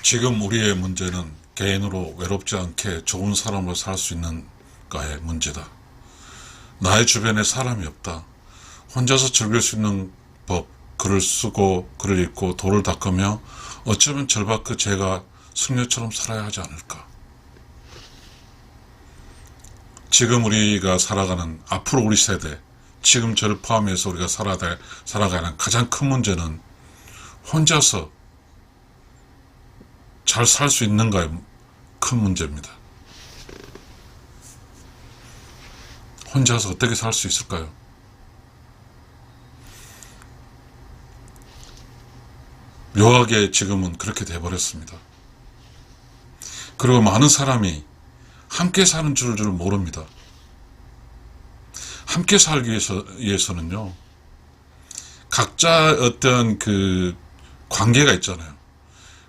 지금 우리의 문제는 개인으로 외롭지 않게 좋은 사람으로 살 수 있는가의 문제다. 나의 주변에 사람이 없다. 혼자서 즐길 수 있는 법, 글을 쓰고 글을 읽고 돌을 닦으며 어쩌면 절박그 죄가 승려처럼 살아야 하지 않을까. 지금 우리가 살아가는 앞으로 우리 세대, 지금 저를 포함해서 우리가 살아가는 가장 큰 문제는 혼자서 잘 살 수 있는가의 큰 문제입니다. 혼자서 어떻게 살 수 있을까요? 묘하게 지금은 그렇게 돼버렸습니다. 그리고 많은 사람이 함께 사는 줄을 모릅니다. 함께 살기 위해서는요, 각자 어떤 그 관계가 있잖아요.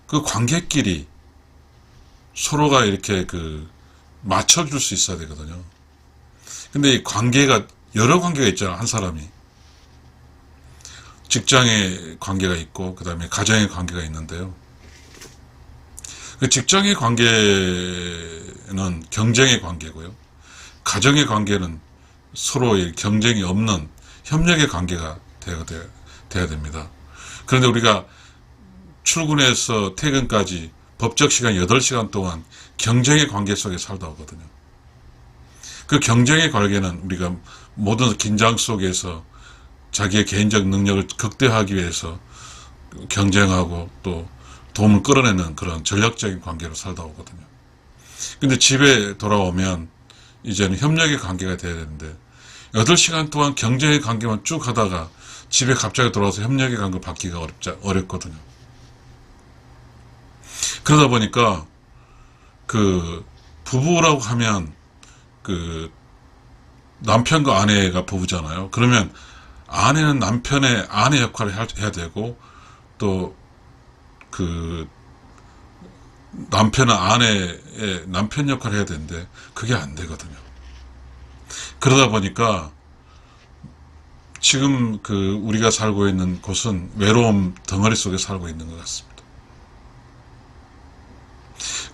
그 관계끼리 서로가 이렇게 맞춰줄 수 있어야 되거든요. 근데 이 관계가, 여러 관계가 있잖아요, 한 사람이. 직장의 관계가 있고, 그 다음에 가정의 관계가 있는데요. 그 직장의 관계는 경쟁의 관계고요. 가정의 관계는 서로의 경쟁이 없는 협력의 관계가 돼야 됩니다. 그런데 우리가 출근해서 퇴근까지 법적 시간 8시간 동안 경쟁의 관계 속에 살다 오거든요. 그 경쟁의 관계는 우리가 모든 긴장 속에서 자기의 개인적 능력을 극대화하기 위해서 경쟁하고 또 도움을 끌어내는 그런 전략적인 관계로 살다 오거든요. 근데 집에 돌아오면 이제는 협력의 관계가 돼야 되는데 8시간 동안 경쟁의 관계만 쭉 하다가 집에 갑자기 돌아와서 협력의 관계를 받기가 어렵거든요. 그러다 보니까 부부라고 하면 남편과 아내가 부부잖아요. 그러면 아내는 남편의 아내 역할을 해야 되고 또 남편은 아내의 남편 역할을 해야 되는데 그게 안 되거든요. 그러다 보니까 지금 우리가 살고 있는 곳은 외로움 덩어리 속에 살고 있는 것 같습니다.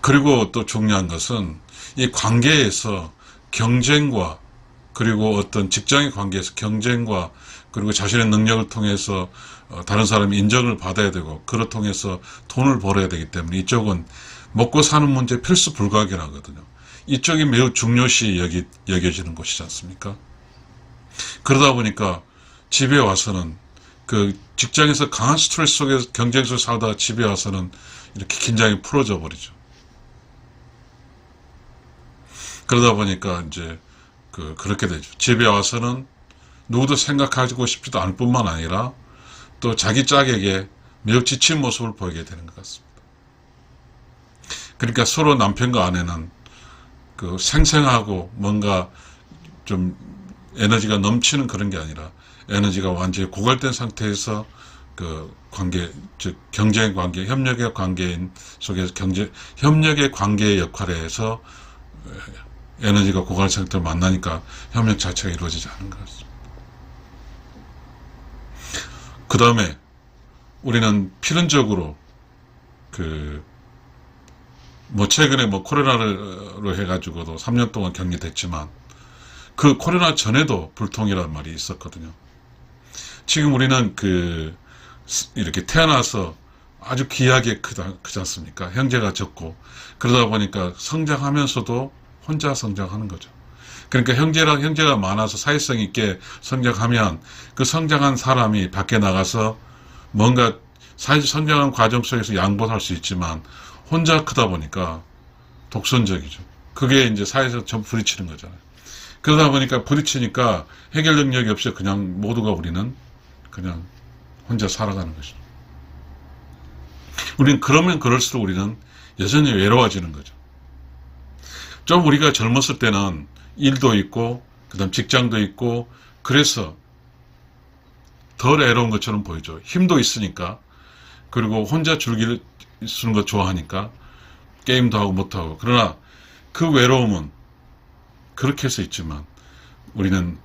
그리고 또 중요한 것은 이 관계에서 경쟁과 그리고 어떤 직장의 관계에서 경쟁과 그리고 자신의 능력을 통해서 다른 사람의 인정을 받아야 되고 그를 통해서 돈을 벌어야 되기 때문에 이쪽은 먹고 사는 문제 필수 불가결하거든요. 이쪽이 매우 중요시 여겨지는 곳이지 않습니까? 그러다 보니까 집에 와서는 직장에서 강한 스트레스 속에서 경쟁 속에 살다가 집에 와서는 이렇게 긴장이 풀어져 버리죠. 그러다 보니까 이제 그렇게 되죠. 집에 와서는 누구도 생각하고 싶지도 않을 뿐만 아니라 또 자기 짝에게 매우 지친 모습을 보이게 되는 것 같습니다. 그러니까 서로 남편과 아내는 생생하고 뭔가 좀 에너지가 넘치는 그런 게 아니라 에너지가 완전히 고갈된 상태에서 관계, 즉 경쟁의 관계, 협력의 관계인 속에서 협력의 관계의 역할에 서 에너지가 고갈 상태로 만나니까 협력 자체가 이루어지지 않는 것 같습니다. 그 다음에 우리는 필연적으로 최근에 코로나로 해가지고도 3년 동안 격리됐지만 그 코로나 전에도 불통이라는 말이 있었거든요. 지금 우리는 이렇게 태어나서 아주 귀하게 크지 않습니까? 형제가 적고 그러다 보니까 성장하면서도 혼자 성장하는 거죠. 그러니까 형제가 많아서 사회성 있게 성장하면 그 성장한 사람이 밖에 나가서 뭔가 사회적 성장하는 과정 속에서 양보할 수 있지만 혼자 크다 보니까 독선적이죠. 그게 이제 사회에서 전부 부딪히는 거잖아요. 그러다 보니까 부딪히니까 해결 능력이 없이 그냥 모두가 우리는 그냥 혼자 살아가는 것이죠. 우리는 그러면 그럴수록 우리는 여전히 외로워지는 거죠. 좀 우리가 젊었을 때는 일도 있고 그다음 직장도 있고 그래서 덜 외로운 것처럼 보이죠. 힘도 있으니까 그리고 혼자 즐기는 거 좋아하니까 게임도 하고 못하고 그러나 그 외로움은 그렇게 해서 있지만 우리는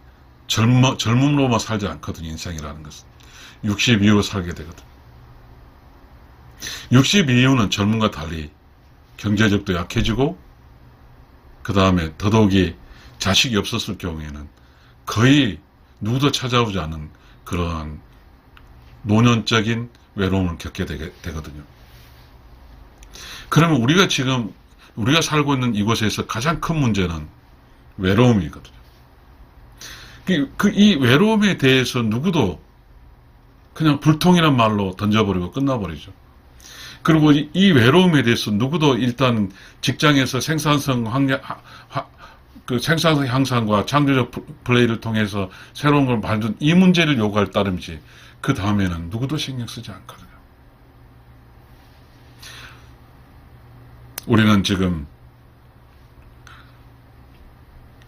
젊음으로만 살지 않거든요. 인생이라는 것은 60 이후로 살게 되거든요. 60 이후는 젊음과 달리 경제적도 약해지고 그 다음에 더더욱이 자식이 없었을 경우에는 거의 누구도 찾아오지 않은 그러한 노년적인 외로움을 겪게 되거든요. 그러면 우리가 살고 있는 이곳에서 가장 큰 문제는 외로움이거든요. 이 외로움에 대해서 누구도 그냥 불통이란 말로 던져버리고 끝나버리죠. 그리고 이 외로움에 대해서 누구도 일단 직장에서 생산성 향상과 창조적 플레이를 통해서 새로운 걸 만든 이 문제를 요구할 따름이지, 그 다음에는 누구도 신경 쓰지 않거든요. 우리는 지금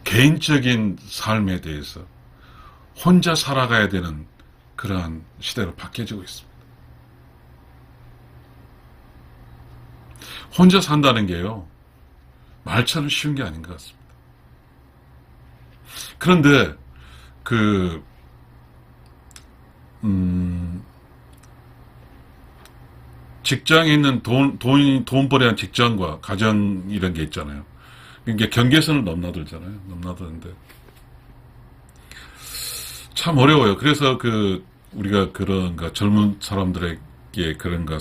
개인적인 삶에 대해서 혼자 살아가야 되는 그러한 시대로 바뀌어지고 있습니다. 혼자 산다는 게요, 말처럼 쉬운 게 아닌 것 같습니다. 그런데 직장에 있는 돈벌이한 직장과 가정 이런 게 있잖아요. 이게 경계선을 넘나들잖아요. 넘나드는데 참 어려워요. 그래서 우리가 그런가 젊은 사람들에게 그런가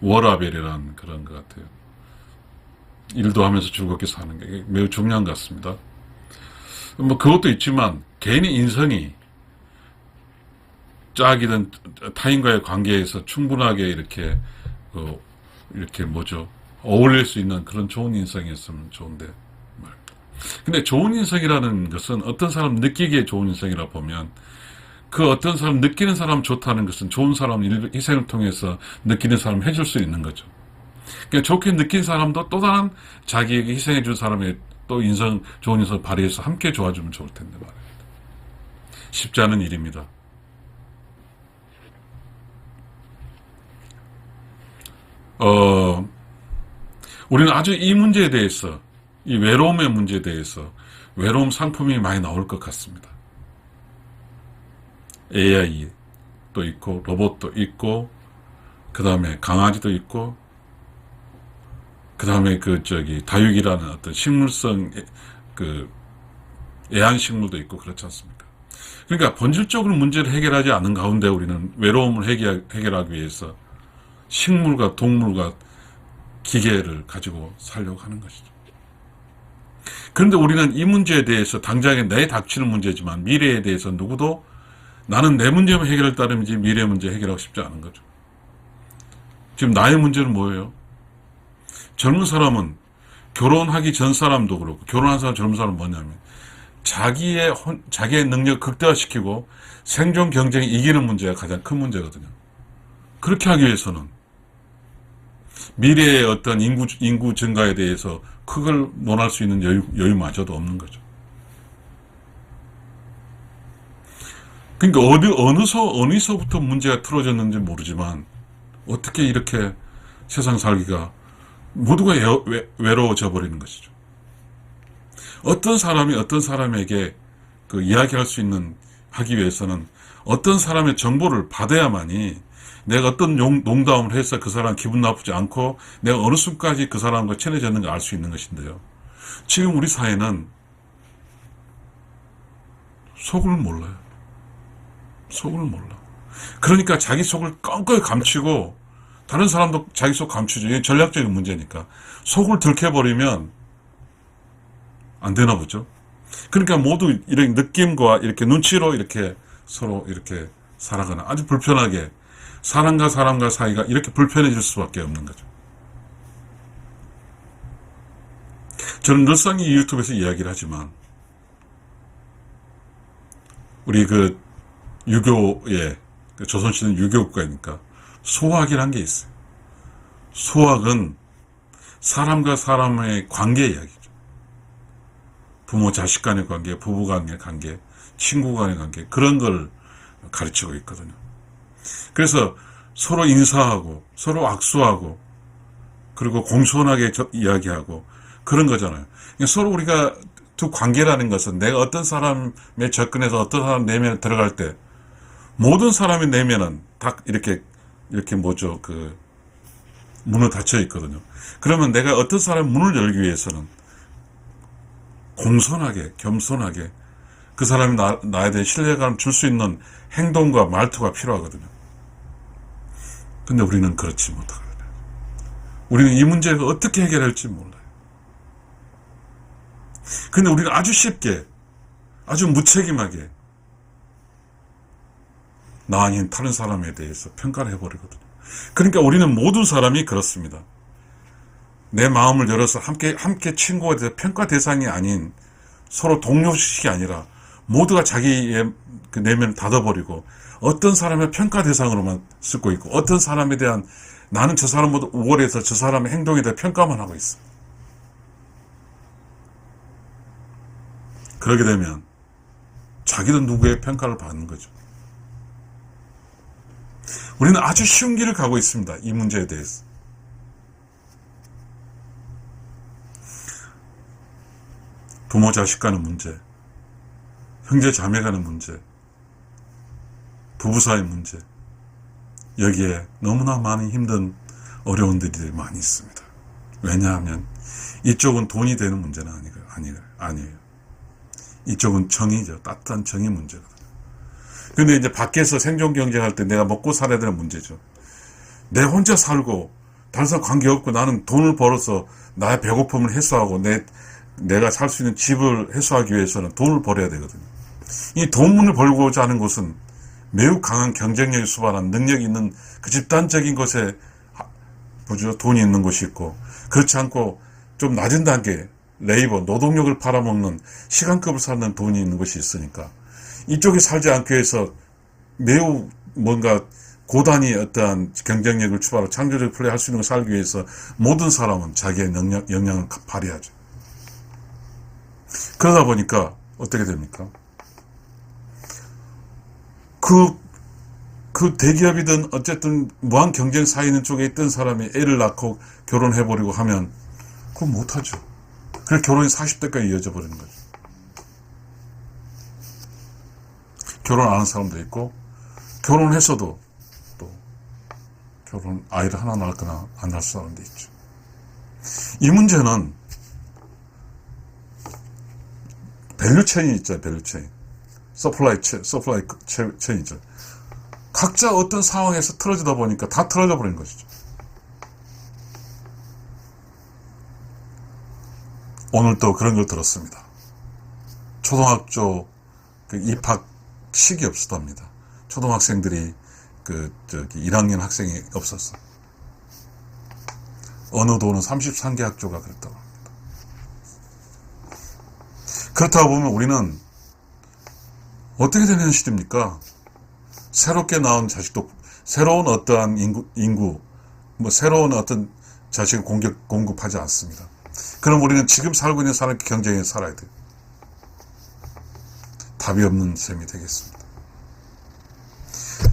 워라벨이라는 그런 것 같아요. 일도 하면서 즐겁게 사는 게 매우 중요한 것 같습니다. 뭐 그것도 있지만 개인의 인성이 짝이든 타인과의 관계에서 충분하게 이렇게 어울릴 수 있는 그런 좋은 인성이었으면 좋은데 말입니다. 근데 좋은 인성이라는 것은 어떤 사람 느끼기에 좋은 인성이라 보면, 그 어떤 사람 느끼는 사람 좋다는 것은 좋은 사람 희생을 통해서 느끼는 사람 해줄 수 있는 거죠. 그러니까 좋게 느낀 사람도 또 다른 자기에게 희생해 준 사람의 또 좋은 인성을 발휘해서 함께 좋아주면 좋을 텐데 말입니다. 쉽지 않은 일입니다. 우리는 아주 이 문제에 대해서, 이 외로움의 문제에 대해서 외로움 상품이 많이 나올 것 같습니다. AI도 있고 로봇도 있고 그 다음에 강아지도 있고 그 다음에 다육이라는 어떤 식물성 애완식물도 있고 그렇지 않습니까? 그러니까 본질적으로 문제를 해결하지 않은 가운데 우리는 외로움을 해결하기 위해서 식물과 동물과 기계를 가지고 살려고 하는 것이죠. 그런데 우리는 이 문제에 대해서 당장에 내 닥치는 문제지만 미래에 대해서 누구도 나는 내 문제만 해결할 따름이지 미래 문제 해결하고 싶지 않은 거죠. 지금 나의 문제는 뭐예요? 젊은 사람은 결혼하기 전 사람도 그렇고, 결혼한 사람 젊은 사람은 뭐냐면 자기의 능력을 극대화시키고 생존 경쟁에 이기는 문제가 가장 큰 문제거든요. 그렇게 하기 위해서는 미래의 어떤 인구 증가에 대해서 그걸 논할 수 있는 여유마저도 없는 거죠. 그러니까 어디서부터 문제가 틀어졌는지 모르지만 어떻게 이렇게 세상 살기가 모두가 외로워져 버리는 것이죠. 어떤 사람이 어떤 사람에게 이야기할 수 있는 하기 위해서는 어떤 사람의 정보를 받아야만이 내가 어떤 농담을 해서 그 사람 기분 나쁘지 않고 내가 어느 순간까지 그 사람과 친해졌는가 알 수 있는 것인데요. 지금 우리 사회는 속을 몰라요. 속을 몰라. 그러니까 자기 속을 껌껌이 감추고 다른 사람도 자기 속 감추죠. 이게 전략적인 문제니까. 속을 들켜버리면 안 되나 보죠. 그러니까 모두 이런 느낌과 이렇게 눈치로 이렇게 서로 이렇게 살아가는, 아주 불편하게 사람과 사이가 이렇게 불편해질 수밖에 없는 거죠. 저는 늘상 이 유튜브에서 이야기를 하지만 우리 유교의 조선시대는 유교국가니까 소학이란 게 있어요. 소학은 사람과 사람의 관계 이야기죠. 부모 자식 간의 관계, 부부 간의 관계, 친구 간의 관계, 그런 걸 가르치고 있거든요. 그래서 서로 인사하고 서로 악수하고 그리고 공손하게 이야기하고 그런 거잖아요. 그러니까 서로 우리가 두 관계라는 것은 내가 어떤 사람에 접근해서 어떤 사람 내면에 들어갈 때 모든 사람의 내면은 다 이렇게 문은 닫혀 있거든요. 그러면 내가 어떤 사람 문을 열기 위해서는 공손하게, 겸손하게 그 사람이 나에 대해 신뢰감을 줄 수 있는 행동과 말투가 필요하거든요. 근데 우리는 그렇지 못하거든요. 우리는 이 문제를 어떻게 해결할지 몰라요. 근데 우리는 아주 쉽게, 아주 무책임하게 나 아닌 다른 사람에 대해서 평가를 해버리거든요. 그러니까 우리는 모든 사람이 그렇습니다. 내 마음을 열어서 함께 친구가 돼서 평가 대상이 아닌 서로 동료식이 아니라 모두가 자기의 그 내면을 닫아버리고 어떤 사람의 평가 대상으로만 쓰고 있고 어떤 사람에 대한 나는 저 사람보다 우월해서 저 사람의 행동에 대해 평가만 하고 있어. 그러게 되면 자기도 누구의 평가를 받는 거죠. 우리는 아주 쉬운 길을 가고 있습니다. 이 문제에 대해서. 부모 자식 간의 문제, 형제 자매 간의 문제, 부부 사이 문제, 여기에 너무나 많은 힘든 어려운 일들이 많이 있습니다. 왜냐하면 이쪽은 돈이 되는 문제는 아니에요. 이쪽은 정의죠. 따뜻한 정의 문제거든요. 근데 이제 밖에서 생존 경쟁할 때 내가 먹고 살아야 되는 문제죠. 내 혼자 살고 다른 사람 관계없고 나는 돈을 벌어서 나의 배고픔을 해소하고 내가 살 수 있는 집을 해소하기 위해서는 돈을 벌어야 되거든요. 이 돈을 벌고자 하는 것은 매우 강한 경쟁력이 수반한 능력이 있는 그 집단적인 것에 돈이 있는 것이 있고, 그렇지 않고 좀 낮은 단계 노동력을 팔아먹는 시간급을 사는 돈이 있는 것이 있으니까 이쪽에 살지 않기 위해서 매우 뭔가 고단위 어떠한 경쟁력을 추구하고 창조적 플레이할 수 있는 걸 살기 위해서 모든 사람은 자기의 역량을 발휘하죠. 그러다 보니까 어떻게 됩니까? 그 대기업이든 어쨌든 무한 경쟁 사이 있는 쪽에 있던 사람이 애를 낳고 결혼해버리고 하면 그건 못하죠. 그래서 결혼이 40대까지 이어져 버리는 거죠. 결혼 안 하는 사람도 있고, 결혼했어도 또 아이를 하나 낳거나 안 낳을 사람도 있죠. 이 문제는 밸류 체인이 있죠. 밸류 체인. 서플라이 체인이죠. 각자 어떤 상황에서 틀어지다 보니까 다 틀어져 버린 것이죠. 오늘 또 그런 걸 들었습니다. 초등학교 입학식이 없었답니다. 초등학생들이 1학년 학생이 없었어. 어느 도는 33개 학교가 그랬다고 합니다. 그렇다고 보면 우리는 어떻게 되는 현실입니까? 새롭게 낳은 자식도 새로운 어떠한 인구, 새로운 어떤 자식을 공급하지 않습니다. 그럼 우리는 지금 살고 있는 사람과 경쟁에 살아야 돼요. 답이 없는 셈이 되겠습니다.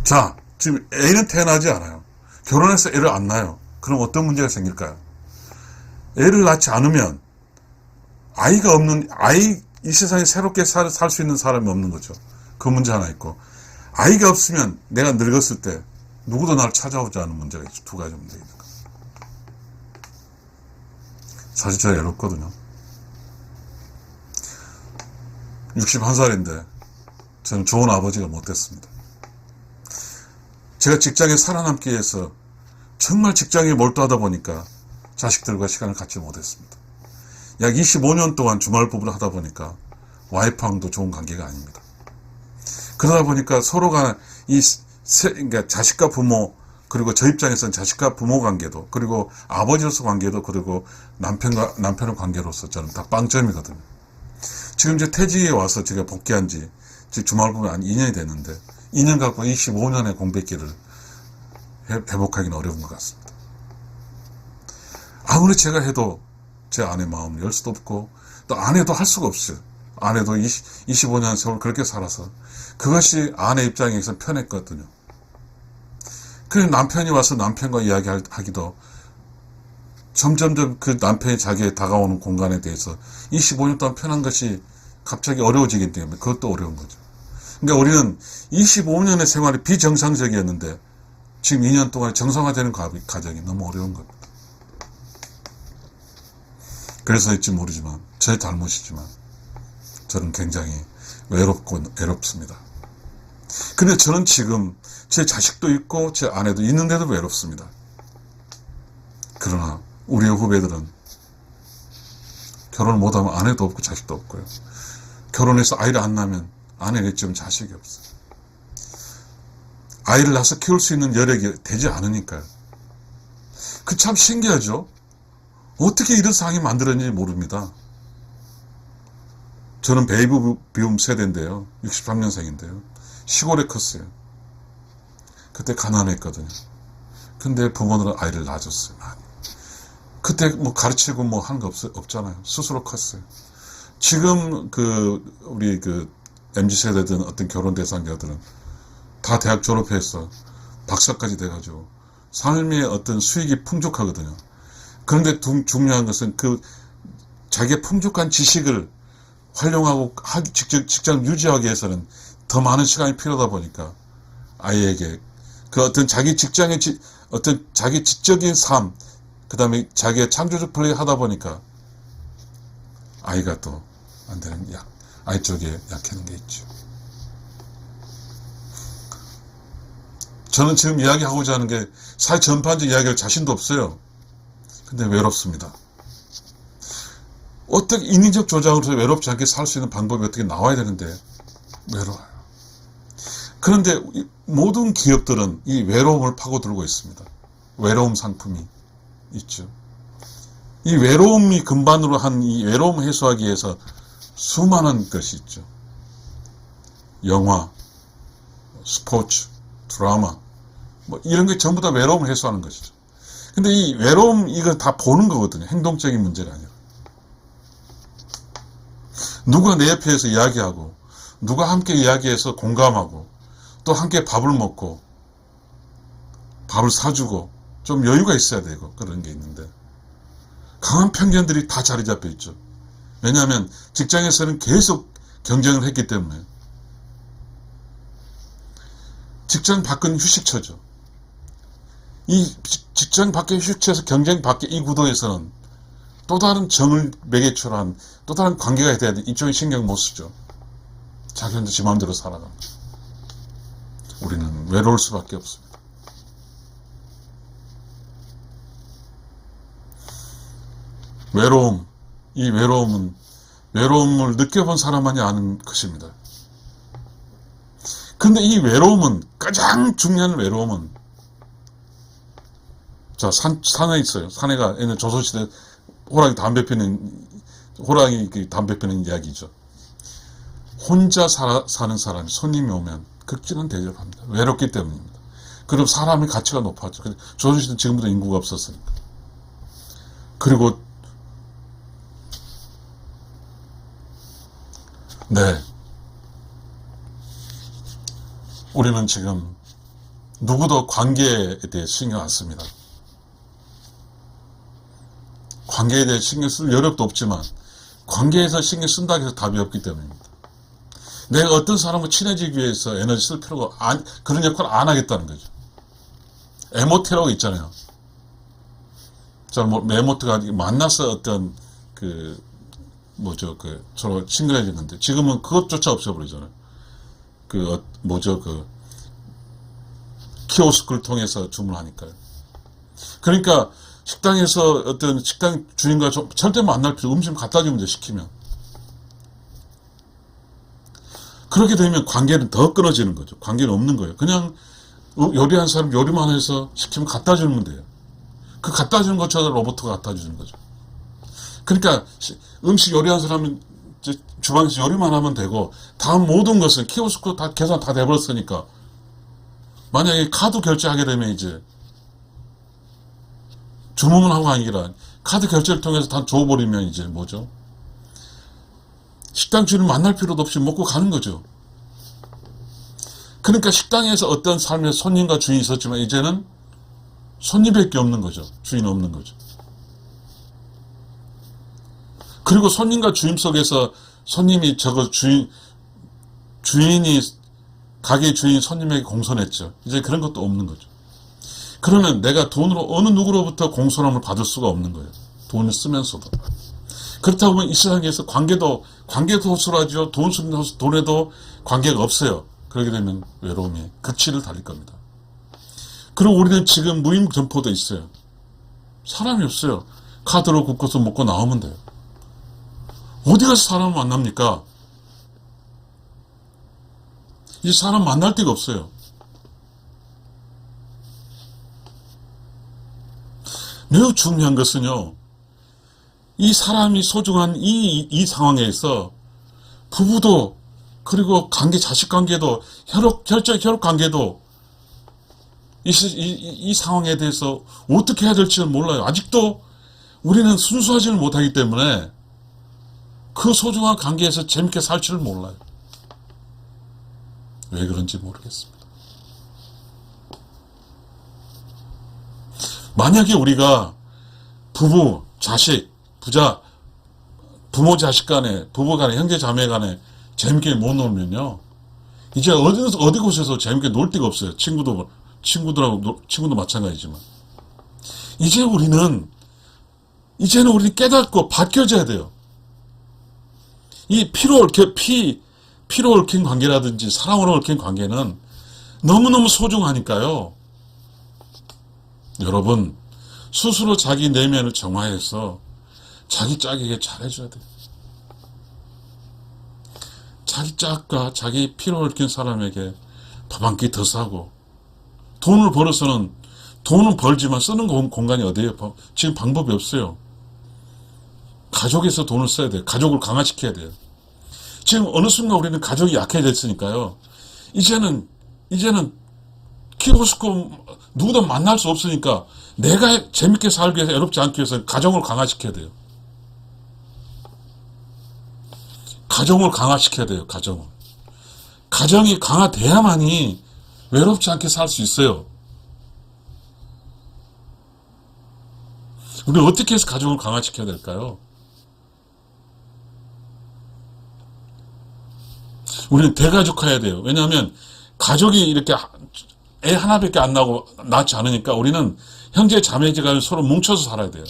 자, 지금 애는 태어나지 않아요. 결혼해서 애를 안 낳아요. 그럼 어떤 문제가 생길까요? 애를 낳지 않으면 이 세상에 새롭게 살 수 있는 사람이 없는 거죠. 그 문제 하나 있고, 아이가 없으면 내가 늙었을 때 누구도 나를 찾아오지 않는 문제가 있죠. 두 가지 문제가 있는 거예요. 사실 제가 외롭거든요. 61살인데 저는 좋은 아버지가 못 됐습니다. 제가 직장에 살아남기 위해서 정말 직장에 몰두하다 보니까 자식들과 시간을 갖지 못했습니다. 약 25년 동안 주말 부부를 하다 보니까 와이프랑도 좋은 관계가 아닙니다. 그러다 보니까 서로가 그러니까 자식과 부모, 그리고 저 입장에서는 자식과 부모 관계도, 그리고 아버지로서 관계도, 그리고 남편의 관계로서 저는 다 빵점이거든요. 지금 이제 퇴직에 와서 제가 복귀한 지 주말 부부 한 2년이 됐는데 2년 갖고 25년의 공백기를 회복하기는 어려운 것 같습니다. 아무리 제가 해도 제 아내 마음을 열 수도 없고, 또 아내도 할 수가 없어요. 아내도 25년 세월 그렇게 살아서 그것이 아내 입장에서 편했거든요. 그래서 남편이 와서 남편과 이야기하기도 점점점 그 남편이 자기에 다가오는 공간에 대해서 25년 동안 편한 것이 갑자기 어려워지기 때문에 그것도 어려운 거죠. 그러니까 우리는 25년의 생활이 비정상적이었는데 지금 2년 동안 정상화되는 과정이 너무 어려운 겁니다. 그래서일지 모르지만 제 잘못이지만 저는 굉장히 외롭고 외롭습니다. 근데 저는 지금 제 자식도 있고 제 아내도 있는데도 외롭습니다. 그러나 우리의 후배들은 결혼을 못하면 아내도 없고 자식도 없고요. 결혼해서 아이를 안 낳으면 아내가 있지만 자식이 없어요. 아이를 낳아서 키울 수 있는 여력이 되지 않으니까요. 그 참 신기하죠? 어떻게 이런 상황이 만들어졌는지 모릅니다. 저는 베이비 붐 세대인데요. 63년생인데요. 시골에 컸어요. 그때 가난했거든요. 근데 부모들은 아이를 낳아줬어요. 많이. 그때 뭐 가르치고 뭐 하는 거 없잖아요. 스스로 컸어요. 지금 우리 MZ세대든 어떤 결혼 대상자들은 다 대학 졸업해서 박사까지 돼가지고 삶의 어떤 수익이 풍족하거든요. 그런데 중요한 것은 자기의 풍족한 지식을 활용하고 직장 유지하기 위해서는 더 많은 시간이 필요하다 보니까 아이에게 어떤 자기 직장의 어떤 자기 지적인 삶, 그 다음에 자기의 창조적 플레이 하다 보니까 아이가 또 안 되는 아이 쪽에 약해는 게 있죠. 저는 지금 이야기하고자 하는 게 사회 전반적 이야기할 자신도 없어요. 근데 외롭습니다. 어떻게 인위적 조작으로서 외롭지 않게 살 수 있는 방법이 어떻게 나와야 되는데 외로워요. 그런데 모든 기업들은 이 외로움을 파고들고 있습니다. 외로움 상품이 있죠. 이 외로움이 근반으로 한 이 외로움 해소하기 위해서 수많은 것이 있죠. 영화, 스포츠, 드라마, 뭐 이런 게 전부 다 외로움을 해소하는 것이죠. 근데 이 외로움 이거 다 보는 거거든요. 행동적인 문제가 아니라. 누가 내 옆에서 이야기하고 누가 함께 이야기해서 공감하고 또 함께 밥을 먹고 밥을 사주고 좀 여유가 있어야 되고 그런 게 있는데 강한 편견들이 다 자리 잡혀 있죠. 왜냐하면 직장에서는 계속 경쟁을 했기 때문에 직장 밖은 휴식처죠. 이 직장 밖의 휴식처에서 경쟁 밖의 이 구도에서는 또 다른 정을 매개초로 한 또 다른 관계가 돼야 돼. 이쪽에 신경 못 쓰죠. 자기 혼자 지 마음대로 살아갑니다. 우리는 외로울 수밖에 없습니다. 외로움, 이 외로움을 느껴본 사람만이 아는 것입니다. 근데 이 외로움은, 가장 중요한 외로움은, 자, 산에 있어요. 산에가, 얘는 조선시대 호랑이 담배 피는 이야기죠. 혼자 사는 사람이 손님이 오면 극진한 대접합니다. 외롭기 때문입니다. 그럼 사람의 가치가 높아져. 조선시대는 지금보다 인구가 없었으니까. 그리고 네, 우리는 지금 누구도 관계에 대해 신경 안 씁니다. 관계에 대해 신경 쓸 여력도 없지만 관계에서 신경 쓴다고 해서 답이 없기 때문입니다. 내가 어떤 사람과 친해지기 위해서 에너지 쓸 필요가 그런 역할을 안 하겠다는 거죠. 에모테라고 있잖아요. 에모테가 만나서 어떤 서로 친근해지는데 지금은 그것조차 없어버리잖아요. 키오스크를 통해서 주문하니까요. 그러니까 식당에서 어떤 식당 주인과 절대 만날 필요 음식 갖다 주면 돼, 시키면. 그렇게 되면 관계는 더 끊어지는 거죠. 관계는 없는 거예요. 그냥 요리한 사람 요리만 해서 시키면 갖다 주면 돼요. 그 갖다 주는 것처럼 로봇가 갖다 주는 거죠. 그러니까 음식 요리한 사람은 주방에서 요리만 하면 되고 다음 모든 것은 키오스크 다 계산 다 돼버렸으니까 만약에 카드 결제하게 되면 이제 주문을 하고 아니라 카드 결제를 통해서 다 줘버리면 이제 뭐죠? 식당 주인을 만날 필요도 없이 먹고 가는 거죠. 그러니까 식당에서 어떤 삶의 손님과 주인이 있었지만 이제는 손님밖에 없는 거죠. 주인 없는 거죠. 그리고 손님과 주인 속에서 손님이 주인이 가게 주인 손님에게 공손했죠. 이제 그런 것도 없는 거죠. 그러면 내가 돈으로 어느 누구로부터 공손함을 받을 수가 없는 거예요. 돈을 쓰면서도. 그렇다고 보면 이 세상에서 관계도 호소하죠. 돈에도 관계가 없어요. 그러게 되면 외로움이 극치를 달릴 겁니다. 그리고 우리는 지금 무임 점포도 있어요. 사람이 없어요. 카드로 굽고서 먹고 나오면 돼요. 어디 가서 사람을 만납니까? 이 사람 만날 데가 없어요. 매우 중요한 것은요, 이 사람이 소중한 이 상황에서 부부도, 그리고 자식 관계도, 혈육 관계도 이 상황에 대해서 어떻게 해야 될지는 몰라요. 아직도 우리는 순수하지를 못하기 때문에 그 소중한 관계에서 재밌게 살지를 몰라요. 왜 그런지 모르겠습니다. 만약에 우리가 부부, 자식, 부모 자식 간에, 부부 간에, 형제 자매 간에 재밌게 못 놀면요, 이제 어디 곳에서 재밌게 놀 데가 없어요. 친구도 마찬가지지만. 이제는 우리는 깨닫고 바뀌어져야 돼요. 이 피로 얽힌 관계라든지 사랑으로 얽힌 관계는 너무너무 소중하니까요. 여러분, 스스로 자기 내면을 정화해서 자기 짝에게 잘해줘야 돼요. 자기 짝과 자기 피로 얽힌 사람에게 밥 한 끼 더 사고, 돈을 벌지만 쓰는 공간이 어디예요? 지금 방법이 없어요. 가족에서 돈을 써야 돼요. 가족을 강화시켜야 돼요. 지금 어느 순간 우리는 가족이 약해졌으니까요. 이제는 키우고 누구도 만날 수 없으니까 내가 재밌게 살기 위해서, 외롭지 않기 위해서 가정을 강화시켜야 돼요. 가정을 강화시켜야 돼요. 가정이 강화돼야만이 외롭지 않게 살 수 있어요. 우리 어떻게 해서 가정을 강화시켜야 될까요? 우리는 대가족화해야 돼요. 왜냐하면 가족이 이렇게 애 하나밖에 안 낳지 않으니까 우리는 형제 자매지간 서로 뭉쳐서 살아야 돼요.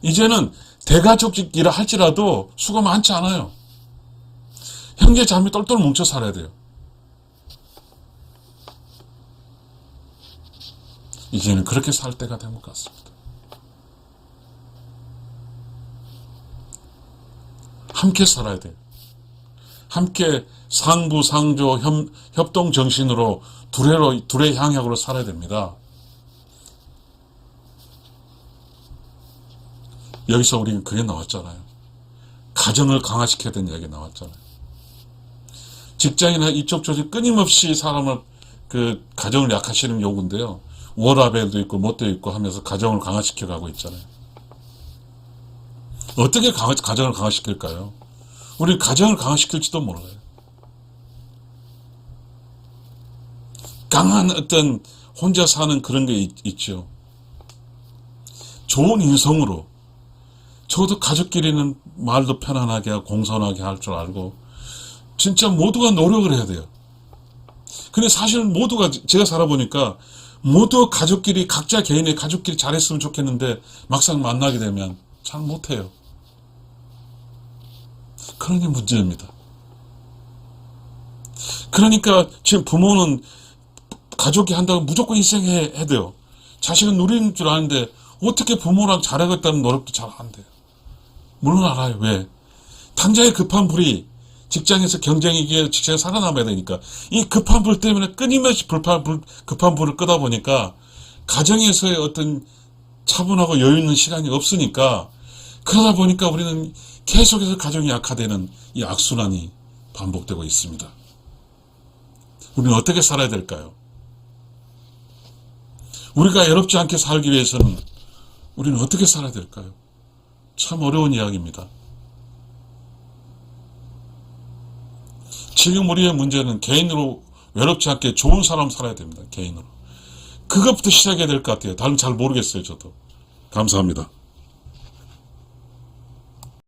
이제는 대가족이라 할지라도 수가 많지 않아요. 형제 자매 똘똘 뭉쳐 살아야 돼요. 이제는 그렇게 살 때가 된 것 같습니다. 함께 살아야 돼요. 함께 상부, 상조, 협동 정신으로 둘의 향약으로 살아야 됩니다. 여기서 우리는 그게 나왔잖아요. 가정을 강화시켜야 되는 이야기 나왔잖아요. 직장이나 이쪽 저쪽 끊임없이 사람을 가정을 약화시키는 요구인데요. 워라밸도 있고 뭣도 있고 하면서 가정을 강화시켜 가고 있잖아요. 어떻게 가정을 강화시킬까요? 우리 가정을 강화시킬지도 몰라요. 강한 어떤 혼자 사는 그런 게 있죠. 좋은 인성으로, 저도 가족끼리는 말도 편안하게 하고 공손하게 할 줄 알고 진짜 모두가 노력을 해야 돼요. 근데 사실 모두가, 제가 살아보니까 모두 가족끼리, 각자 개인의 가족끼리 잘했으면 좋겠는데 막상 만나게 되면 잘 못해요. 그런 게 문제입니다. 그러니까 지금 부모는 가족이 한다고 무조건 희생해야 돼요. 자식은 누리는 줄 아는데 어떻게 부모랑 잘하겠다는 노력도 잘 안 돼요. 물론 알아요. 왜? 당장의 급한 불이, 직장에서 경쟁이기에 직장에 살아남아야 되니까 이 급한 불 때문에 끊임없이 급한 불을 끄다 보니까 가정에서의 어떤 차분하고 여유 있는 시간이 없으니까, 그러다 보니까 우리는 계속해서 가정이 약화되는 이 악순환이 반복되고 있습니다. 우리는 어떻게 살아야 될까요? 우리가 외롭지 않게 살기 위해서는 우리는 어떻게 살아야 될까요? 참 어려운 이야기입니다. 지금 우리의 문제는 개인으로 외롭지 않게 좋은 사람 살아야 됩니다. 개인으로. 그것부터 시작해야 될 것 같아요. 다른 잘 모르겠어요. 저도. 감사합니다.